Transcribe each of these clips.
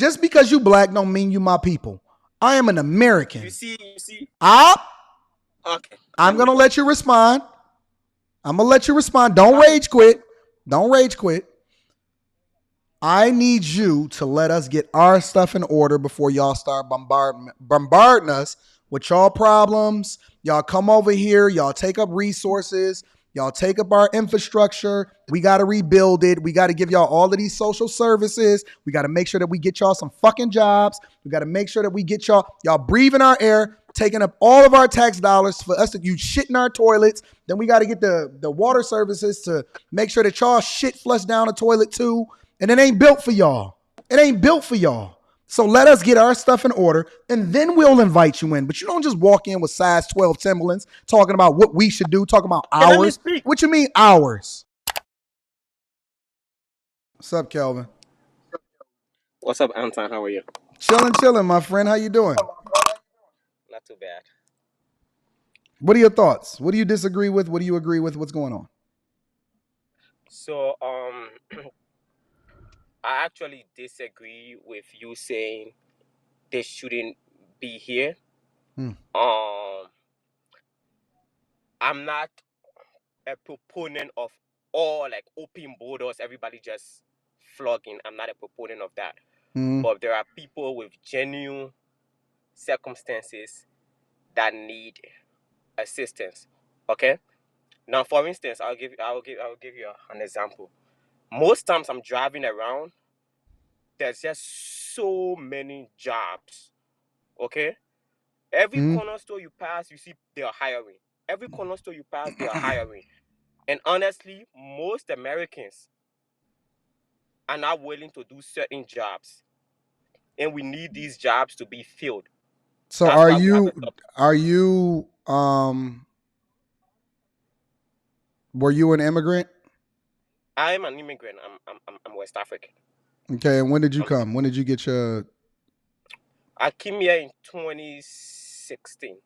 Just because you black don't mean you my people. I am an American. You see. Okay. I'm going to let you respond. Don't rage quit. I need you to let us get our stuff in order before y'all start bombarding us with y'all problems. Y'all come over here. Y'all take up resources. Y'all take up our infrastructure. We got to rebuild it. We got to give y'all all of these social services. We got to make sure that we get y'all some fucking jobs. We got to make sure that we get y'all breathing our air, taking up all of our tax dollars for us to use shit in our toilets. Then we got to get the water services to make sure that y'all shit flush down the toilet too. And it ain't built for y'all. So let us get our stuff in order, and then we'll invite you in. But you don't just walk in with size 12 Timberlands talking about what we should do, talking about ours. What you mean ours? What's up, Kelvin? What's up, Anton? How are you? Chilling, my friend. How you doing? Not too bad. What are your thoughts? What do you disagree with? What do you agree with? What's going on? So, I actually disagree with you saying they shouldn't be here. I'm not a proponent of all like open borders, everybody just flogging. I'm not a proponent of that. But there are people with genuine circumstances that need assistance. Okay. Now, for instance, I'll give you an example. Most times I'm driving around, there's just so many jobs. Okay. Every corner store you pass, you see they are hiring. Every corner store you pass, they are hiring. And honestly, most Americans are not willing to do certain jobs. And we need these jobs to be filled. So are you were you an immigrant? I am an immigrant. I'm West African. Okay, and when did you come? When did you get your... I came here in 2016.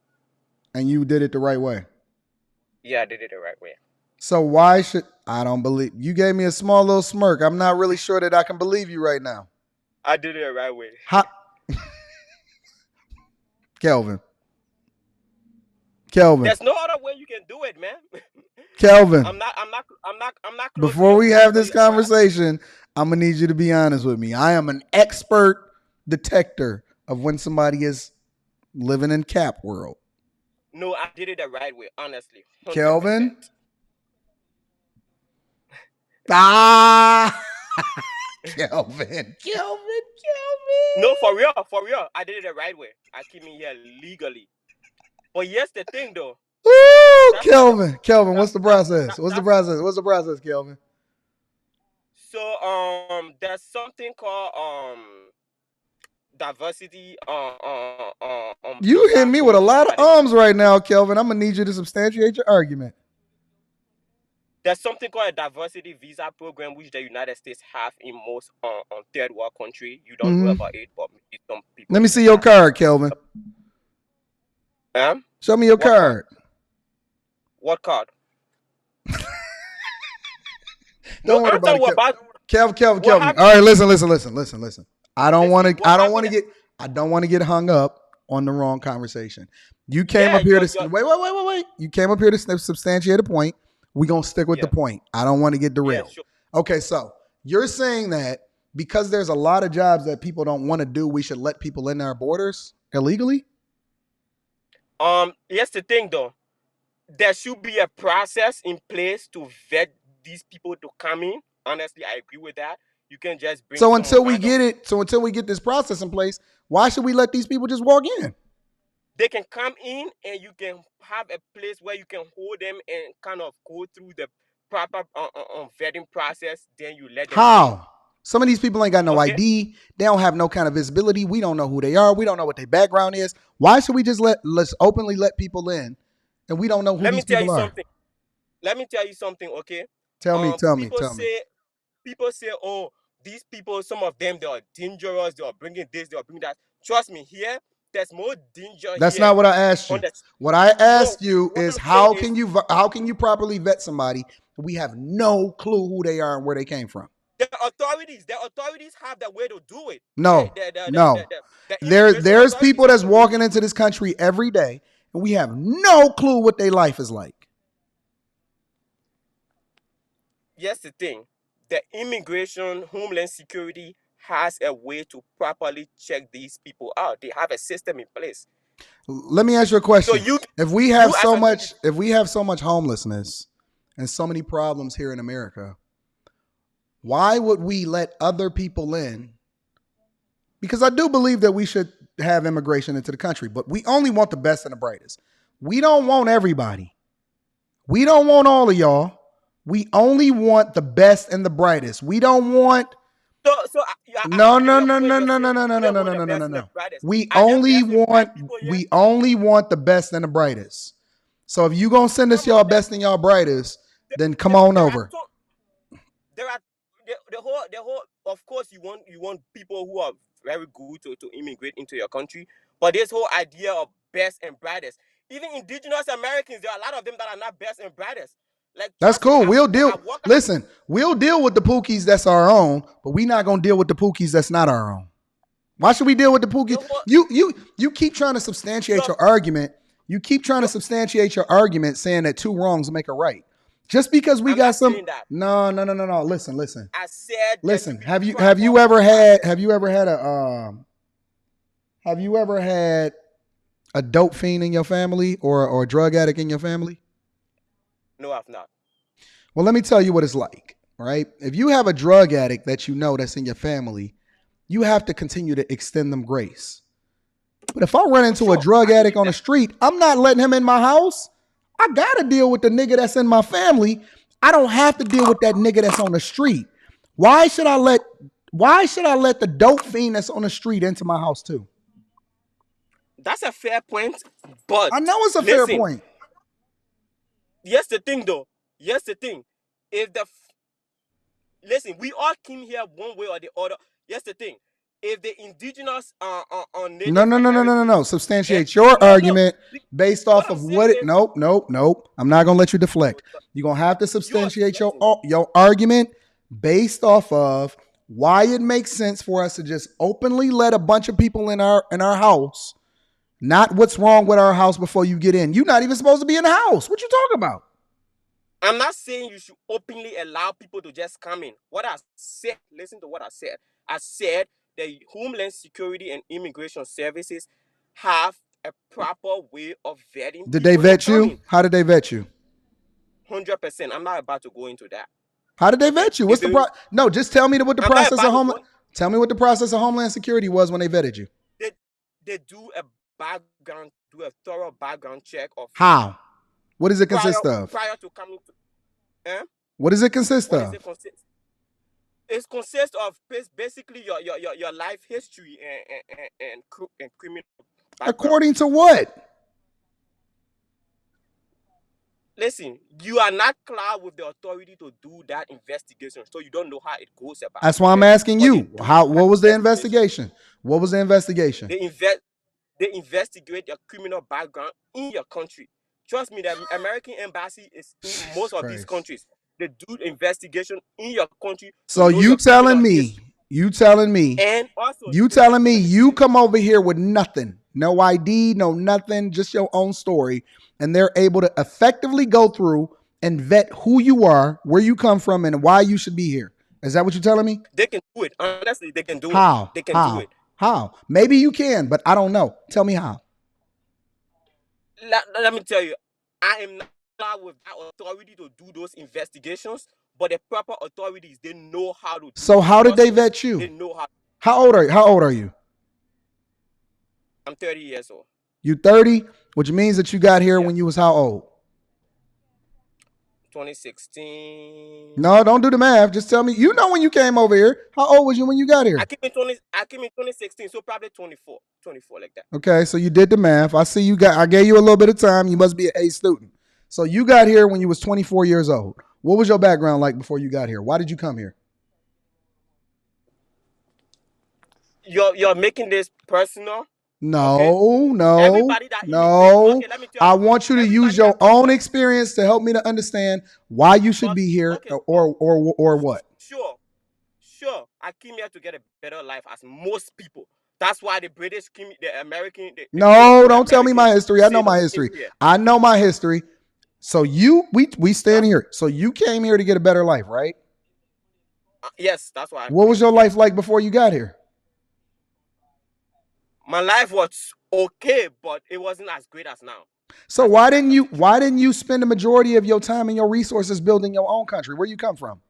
And you did it the right way? Yeah, I did it the right way. So why should... I don't believe... You gave me a small little smirk. I'm not really sure that I can believe you right now. I did it the right way. Kelvin. There's no other way you can do it, man. Kelvin. I'm not Before we have this conversation, I'm gonna need you to be honest with me. I am an expert detector of when somebody is living in cap world. No, I did it the right way, honestly. 100%. Kelvin. Kelvin. No, for real. I did it the right way. I came in here legally. But here's the thing, though. Ooh, Kelvin, what's the process? What's the process, Kelvin? So, there's something called diversity. You hit me with a lot of ums right now, Kelvin. I'm gonna need you to substantiate your argument. There's something called a diversity visa program, which the United States have in most third world country. You don't know about it, but maybe some people. Let me see your card, Kelvin. Show me your card. What card? Don't worry about it, Kelvin. All right, listen. I don't want to get hung up on the wrong conversation. You came up here to wait. You came up here to substantiate a point. We're going to stick with the point. I don't want to get derailed. Sure. Okay, so you're saying that because there's a lot of jobs that people don't want to do, we should let people in our borders illegally? Here's the thing, though. There should be a process in place to vet these people to come in. Honestly, I agree with that. You can just bring. So until we get this process in place, why should we let these people just walk in? They can come in and you can have a place where you can hold them and kind of go through the proper vetting process. Then you let them. How? In. Some of these people ain't got no ID. They don't have no kind of visibility. We don't know who they are. We don't know what their background is. Why should we just let's openly let people in, and we don't know who these people are? Let me tell you something, okay? Tell me. People say, oh, these people, some of them, they are dangerous. They are bringing this, they are bringing that. Trust me, here, there's more danger. That's not what I asked you. What I asked you is how can you properly vet somebody? We have no clue who they are and where they came from. The authorities have the way to do it. No, no. The immigration There's authorities people have that's the way to walking do into it. this country every day, and we have no clue what their life is like. Here's the thing: the immigration, Homeland Security has a way to properly check these people out. They have a system in place. Let me ask you a So question. you, If we have you as so an much, individual, if we have so much homelessness and so many problems here in America, why would we let other people in? Because I do believe that we should have immigration into the country, but we only want the best and the brightest. We don't want everybody. We don't want all of y'all. We only want the best and the brightest. We don't want no, I no, your no, point. no, You're no, no, saying no, no, you no, don't no, want no, the no, no, no, best and the no. brightest. We Are there only best and want bright people here? we only want the best and the brightest. So if you gonna send us Come on, y'all best and y'all brightest, then come on there are over. there are the whole. Of course, you want people who are very good to immigrate into your country, but this whole idea of best and brightest, even indigenous Americans, there are a lot of them that are not best and brightest. Like, That's trust me, cool. I We'll deal. I walk out. Listen, we'll deal with the pookies that's our own, but we not gonna deal with the pookies that's not our own. Why should we deal with the The pookies? whole You keep trying to substantiate your your argument. You keep trying to your. substantiate your argument saying that two wrongs make a right. Just because we I'm got not some saying that. no, no, no, no, no. Listen, listen. I said there should Listen. be Have proper you ever had process. have you ever had a dope fiend in your family or a drug addict in your family? No, I've not. Well, let me tell you what it's like, right? If you have a drug addict that you know that's in your family, you have to continue to extend them grace. But if I run into a Sure, drug I addict believe on the that. street, I'm not letting him in my house. I gotta deal with the nigga that's in my family. I don't have to deal with that nigga that's on the street. Why should I let the dope fiend that's on the street into my house too? That's a fair point, but I know it's a fair listen. point. Here's the thing, though. Here's the thing. If the listen, we all came here one way or the other. Here's the thing. If the indigenous or No, Native no, no, no, no, no, Americans, no. eh, Substantiate your no, no. argument based What off I'm of saying what it. is, Nope, nope, nope. I'm not gonna let you no, deflect. You're gonna have to you are substantiate deflecting. your argument based off of why it makes sense for us to just openly let a bunch of people in our house. Not what's wrong with our house before you get in. You're not even supposed to be in the house. What you talking about? I'm not saying you should openly allow people to just come in. What I said, listen to what I said. I said the Homeland Security and Immigration Services have a proper way of vetting Did they people and vet you? coming. How did they vet you? 100%. I'm not about to go into that. How did they Okay. vet you? If What's the they, No, just tell me what the I'm not process of about to go. homeland. Tell me what the process of Homeland Security was when they vetted you. They they do a thorough background check of How? What does it prior consist of? prior to coming to. Eh? What does it consist What does of? it consist? It consists of basically your life history and criminal background. According to what? Listen, you are not clear with the authority to do that investigation, so you don't know how it goes about. That's why I'm Okay, asking but they you. do How? that What was the investigation. investigation? What was the investigation? They invest. They investigate your criminal background in your country. Trust me, the American embassy is in most Jesus of these Christ. countries. They do investigation in your country to So know you your telling criminal me, history, you telling me, and also you let telling me me let me you finish. come over here with nothing, no ID, no nothing, just your own story, and they're able to effectively go through and vet who you are, where you come from, and why you should be here. Is that what you're telling me? They can do it. Honestly, they can do it. How? They can do How? it. How? Maybe you can, but I don't know. Tell me how. Let me tell you, I am not with that authority to do those investigations, but the proper authorities, they know how to do So it. how did Trust they me, vet you? they know how. How old are you? How old are you? I'm 30 years old. You 30, which means that you got here Yeah, when you was how old? 2016. No, don't do the math. Just tell me. You know when you came over here. How old was you when you got I here? came in 20. I came in 2016, so probably 24, 24 like that. Okay, so you did the math. I see you got. I gave you a little bit of time. You must be an A student. So you got here when you was 24 years old. What was your background like before you got here? Why did you come here? You're making this personal, okay? No, no, Everybody that immigrate. no. Okay, let me tell I you. want you to use Everybody your that comes own here. experience to help me to understand why you should be here Okay, or what. sure. sure. I came here to get a better life as most people. That's why the British came, the American, the people No, who don't tell me my American history. I know my sailors came history. here. I know my history. So we stand Huh? here. So you came here to get a better life, right? Yes, that's why What we was your here. life like before you got here? My life was okay, but it wasn't as great as now. So That's the why fact didn't of you the truth. spend the majority of your time and your resources building your own country? Where you come from?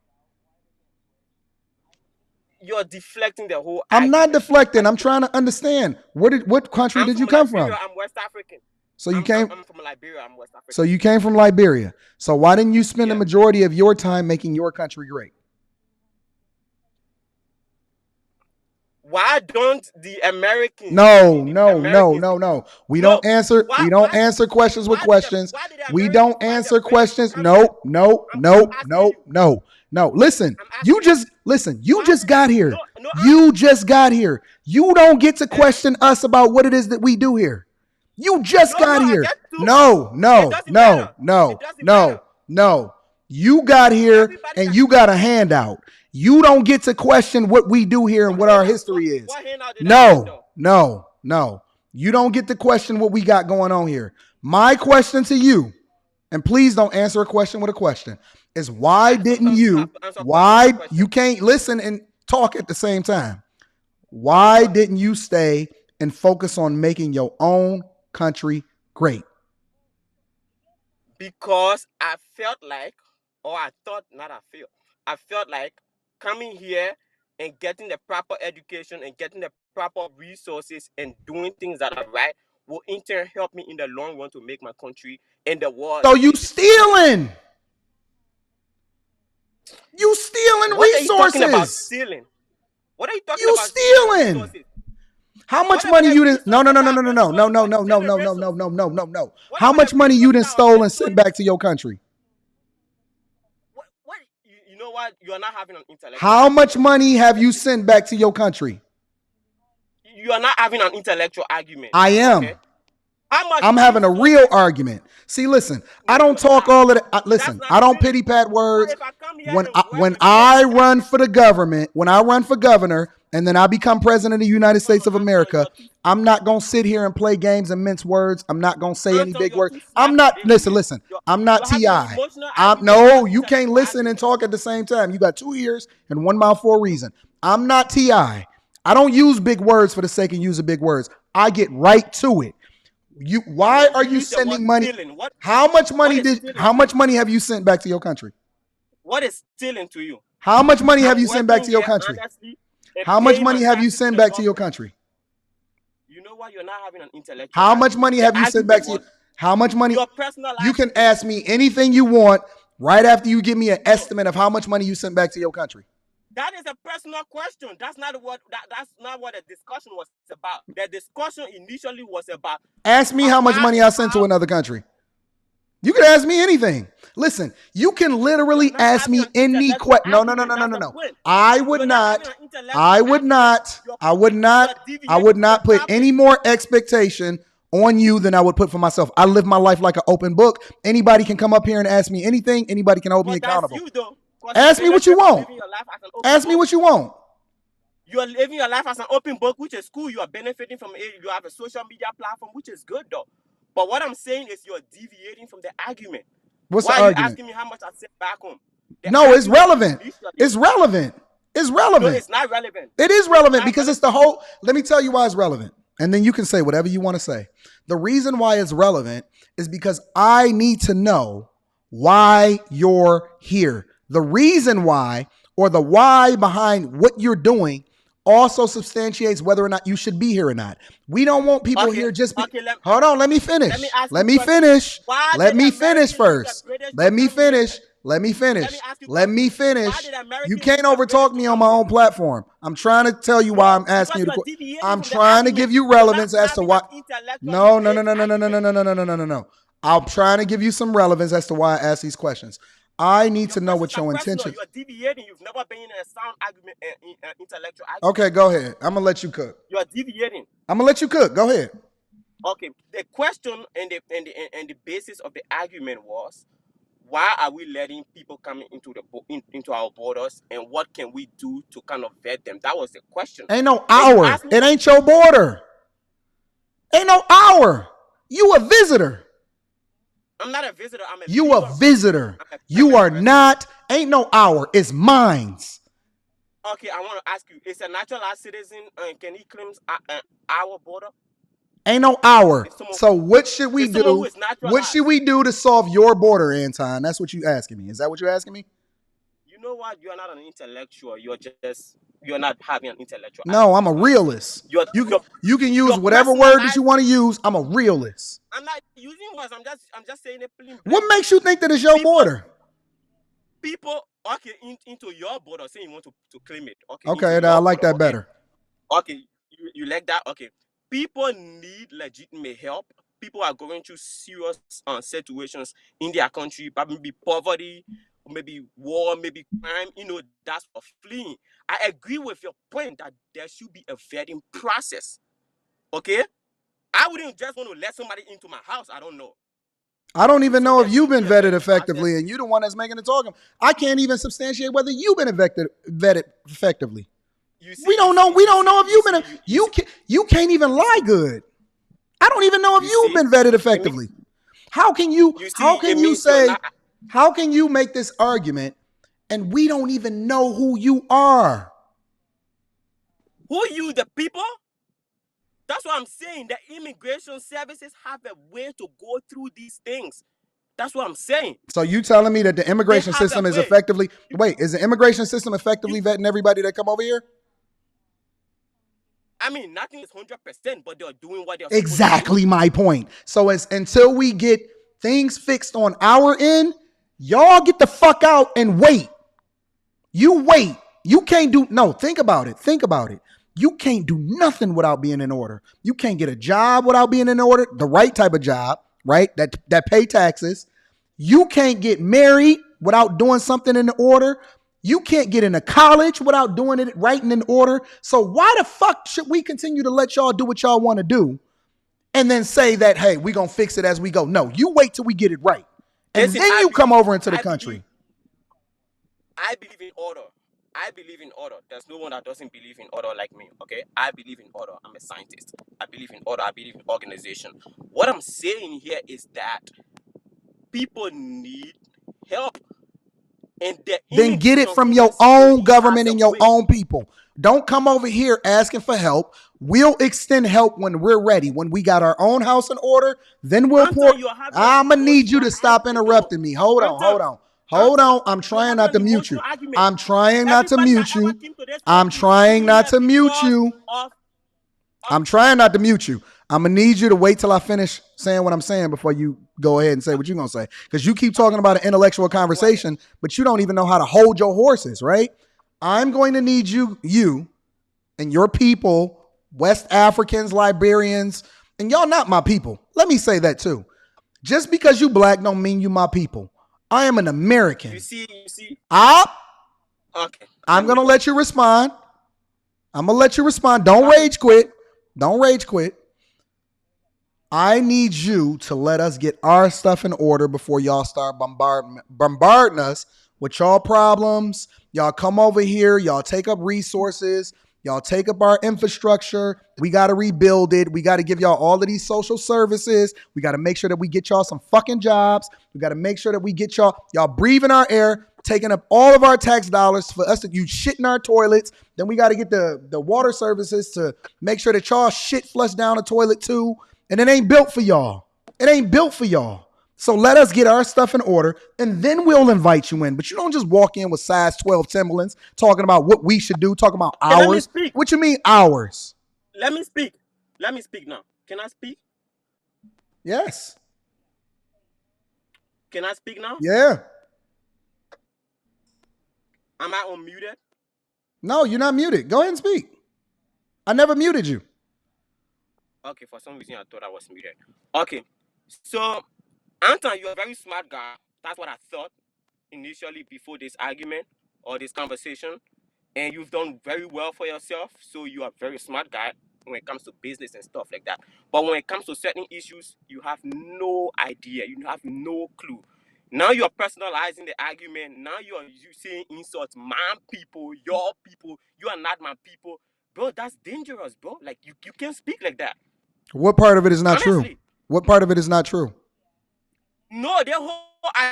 You're deflecting the whole I'm not argument. deflecting. I'm trying to understand. What country I'm did you from come Liberia. from? I'm West African. So you came I'm from Liberia. I'm West so African. you came from Liberia. So why didn't you spend the Yeah. majority of your time making your country great? Why don't the Americans, No, the no, no, Americans, no, no. We no? don't answer. We don't answer questions with questions. Why did the We Americans don't fight the answer British to questions. come here? No, no, I'm no, asking no, you. no, no. Listen, I'm asking you. you Why just did got no here. no You just got here. You don't get to uh-huh. question us about what it is that we do here. You just No, got I here. get to. No, It no, doesn't no, matter. It no, doesn't matter. no, no. You got here Everybody and that you got a handout. You don't get to question what we do here and what what our handout history is. what handout did I get No, though? no, no. You don't get to question what we got going on here. My question to you, and please don't answer a question with a question, is why didn't you, Answer question with a why question. you can't listen and talk at the same time? Okay, Why go ahead. didn't you stay and focus on making your own country great? Because I felt like, or I thought, not I felt like coming here and getting the proper education and getting the proper resources and doing things that are right will in turn help me in the long run to make my country and the world So you a different place. stealing. You stealing What are you talking about resources. stealing? What are you talking You about stealing stealing. resources? How What much about money the you didn't? No, no, resources no, no, that no, have no, been no, no, stolen? You no, are no, no, stealing no, no, no, resources. no, no, no, no. What How about the much money you resources didn't that have been stolen sent stolen? back to your country? What you know what? You are not having an intellectual How much argument. money have you sent back to your country? You are not having an intellectual argument. I am. Okay? How much I'm did you having a steal real back? argument. See, listen, I No, don't you're talk not. all of that. That's Listen, not I don't stealing. pity pat But words. if I come here and work When and pay my I run taxes, for the government, when I run for governor, and then I become president of the United States of Anton, America, I'm not gonna sit here and play games and mince words. I'm not gonna say any Anton, big you're words. too I'm smart for not. this, Listen, man. listen. I'm not You're having an Ti. emotional I'm argument and no. not You can't intellectual listen and argument. talk at the same time. You got 2 ears and one mouth for a reason. I'm not Ti. I don't use big words for the sake of using big words. I get right to it. Why No, are you you use the word sending money? stealing. What is stealing How to you? much money have you sent back to your country? What is stealing to you? How much money have I'm you sent back working to your here country? honestly and How much paying my money have you taxes to sent the back to your government. country? You know what? You're not having an intellectual How much argument. money The have you sent back argument to you? was How much money? your You personalized can opinion. ask me anything you want right after you give me an No, estimate of how much money you sent back to your country. that is a personal question. That's not what the discussion was about. The discussion initially was about Ask me how much how money I sent to another country. You can ask me anything. Listen, you can you're literally not ask having me an any intellectual question. No, no, no, argument. no, no, That's no, the no. point. I would You're not having not. an intellectual I would argument. not. I would You are not. I deviating would from the not put any topic. more expectation on you than I would put for myself. I live my life like an open book. Anybody can come up here and ask me anything. Anybody can hold me But that's accountable. you though, because you Ask me what you benefit from want. living your life as an open Ask me book. what you want. You are living your life as an open book, which is cool. You are benefiting from it. You have a social media platform, which is good though. But what I'm saying is you're deviating from the argument. What's the Why are you argument? asking me how much I sent back home? The No, it's argument relevant. initially. It's relevant. It's No, relevant. it's not relevant. It is It's relevant not because it's relevant. the whole. Let me tell you why it's relevant. And then you can say whatever you want to say. The reason why it's relevant is because I need to know why you're here. The reason why, or the why behind what you're doing, also substantiates whether or not you should be here or not. We don't want people Okay, here just be. okay. Hold on, let me Let me finish. ask you Let a me question. finish. Why Let did the me finish Americans use the first. British to Let me come here? finish. Let me Let me finish. ask you a Let question. me Why finish. did the You Americans can't use the British overtalk to me on come my here? own platform. I'm trying to tell you why No, I'm asking because you you the are question. deviating I'm from the trying to argument. give you You're not relevance as to having an why. intellectually No, no, no, based no, no, no, no, no, argument. no, no, no, no, no, no. I'm trying to give you some relevance as to why I ask these questions. I need Your to know questions what are your personal. You intentions. are deviating. You've never been in a sound argument, intellectual argument. Okay, go ahead. I'm gonna let you cook. You are deviating. I'm gonna let you cook. Go ahead. Okay. The question and the basis of the argument was why are we letting people coming into our borders, and what can we do to kind of vet them? That was the question. Ain't no And you our. asked me It for, ain't your border. Ain't no our. You a visitor. I'm not a visitor. I'm a You legal a resident. visitor. I'm a You are permanent resident. not. Ain't no our. It's mines. Okay, I want to ask you: is a naturalized citizen, can he claim our border? Ain't no our. Is someone So what should we is someone who do? is What should naturalized? we do to solve your border, Anton? That's what you asking me. Is that what you're asking me? You know what? You are not an intellectual. You're not having an intellectual No, I'm a honestly. realist. Your You your you can use your whatever personal word that life. you want to use. I'm a realist. I'm not using words. I'm just saying it plain What blankly. makes you think that it's your People border? people okay into your border, saying you want to claim it. Okay, into Okay, I your like border. that Okay. better. Okay, you like that? Okay. People need legitimate help. People are going through serious situations in their country, maybe poverty, maybe war, maybe crime. That's for fleeing. I agree with your point that there should be a vetting process. Okay? I wouldn't just want to let somebody into my house. I don't know. I don't even So know there if you've should be been a vetted vetting process. effectively, and you're the one that's making the talking. I can't even substantiate whether you've been vetted effectively. You We see, you don't know. see, We you don't see, know if you you've see, been. you see, You can't even you lie see, good. I don't even know if you you've see. been vetted It means effectively. How can you? you How see. It can you means you're say? not. How can you make this argument and we don't even know who you are? Who you, the people? That's what I'm saying. The immigration services have a way to go through these things. That's what I'm saying. So you telling me that the They immigration have a system is way. effectively wait, is the immigration system You, effectively vetting everybody that come over here? I mean, nothing is 100%, but they're doing what they're supposed to do. Exactly my point. So as until we get things fixed on our end, y'all get the fuck out and wait. You wait. You can't do no, think about it. Think about it. You can't do nothing without being in order. You can't get a job without being in order, the right type of job, right? That pay taxes. You can't get married without doing something in order. You can't get into college without doing it right and in order. So why the fuck should we continue to let y'all do what y'all want to do and then say that, hey, we're going to fix it as we go? No, you wait till we get it right. And Listen, then you come over into the country. I believe in order. I believe in order. There's no one that doesn't believe in order like me, okay? I believe in order. I'm a scientist. I believe in order. I believe in organization. What I'm saying here is that people need help, and the Then get it immigration from your own industry has government a and your way. own people. Don't come over here asking for help. We'll extend help when we're ready. When we got our own house in order, then we'll pour. Anton, you're having an I'm going to need you emotional to stop argument, though. interrupting me. Hold on, Anton, hold on. Hold Anton, on. I'm you're trying having not an to mute emotional you. argument. I'm trying not to Everybody that mute ever you. came to this I'm country trying came not here to mute because you. of I'm trying not to mute you. I'm gonna need you to wait till I finish saying what I'm saying before you go ahead and say what you're gonna say. Because you keep talking about an intellectual go ahead. conversation, but you don't even know how to hold your horses, right? I'm going to need you and your people, West Africans, Liberians, and y'all not my people. Let me say that too. Just because you black don't mean you my people. I am an You American. see, you see. I, Okay, I'm let me gonna go. let you respond. I'm gonna let you respond. Don't Okay, rage quit. Don't rage quit. I need you to let us get our stuff in order before y'all start bombarding us with y'all problems. Y'all come over here, y'all take up resources, y'all take up our infrastructure. We got to rebuild it. We got to give y'all all of these social services. We got to make sure that we get y'all some fucking jobs. We got to make sure that we get y'all breathing our air, taking up all of our tax dollars for us to use shit in our toilets. Then we got to get the water services to make sure that y'all shit flush down the toilet too. And it ain't built for y'all. It ain't built for y'all. So let us get our stuff in order and then we'll invite you in. But you don't just walk in with size 12 Timberlands talking about what we should do, talking about okay, let me ours. speak. What you mean ours? Let me speak. Let me speak now. Can I speak? Yes. Can I speak now? Yeah. Am I unmuted? No, you're not muted. Go ahead and speak. I never muted you. Okay, for some reason I thought I was muted. Okay, so Anton, you're a very smart guy. That's what I thought initially before this argument or this conversation. And you've done very well for yourself. So you are a very smart guy when it comes to business and stuff like that. But when it comes to certain issues, you have no idea. You have no clue. Now you're personalizing the argument. Now you're using insults, man people, your people. You are not my people, bro. That's dangerous, bro. Like you can't speak like that. What part of it is not true? Honestly, What part of it is not true? no, their whole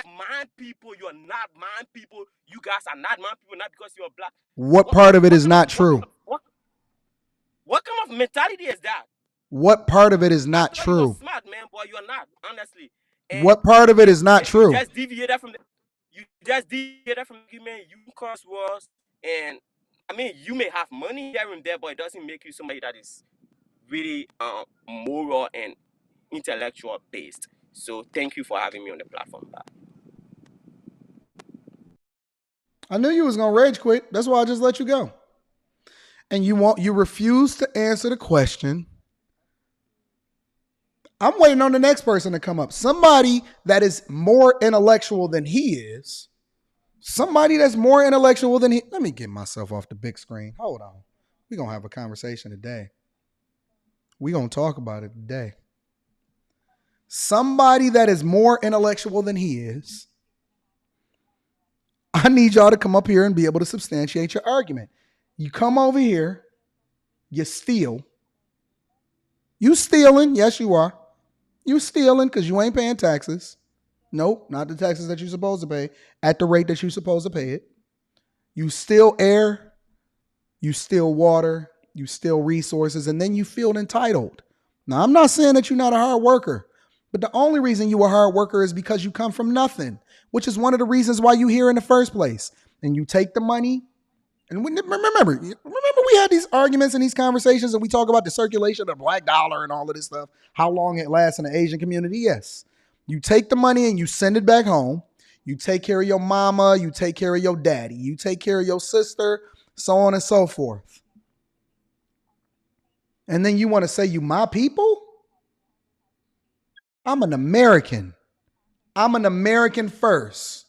man people. You're not man people. You guys are not man people, not because you're black. What part of it What is kind of not true? what kind of mentality is that? What part of it is I not thought you were true? smart, man, but you're not, honestly. And What part of it is not you true? just deviated from the argument. You cross words, and I mean, you may have money here and there, but it doesn't make you somebody that is really moral and intellectual based. So thank you for having me on the platform. I knew you was gonna rage quit. That's why I just let you go. And you refuse to answer the question. I'm waiting on the next person to come up. Somebody that is more intellectual than he is. Somebody that's more intellectual than he. Let me get myself off the big screen. Hold on. We're gonna have a conversation today. We're gonna talk about it today. Somebody that is more intellectual than he is. I need y'all to come up here and be able to substantiate your argument. You come over here, you steal. You stealing, yes, you are. You stealing because you ain't paying taxes. Nope, not the taxes that you're supposed to pay at the rate that you're supposed to pay it. You steal air, you steal water, you steal resources, and then you feel entitled. Now, I'm not saying that you're not a hard worker, but the only reason you're a hard worker is because you come from nothing, which is one of the reasons why you're here in the first place. And you take the money. And remember, we had these arguments and these conversations, and we talk about the circulation of the black dollar and all of this stuff, how long it lasts in the Asian community. Yes. You take the money and you send it back home. You take care of your mama. You take care of your daddy. You take care of your sister, so on and so forth. And then you want to say you my people? I'm an American. I'm an American first.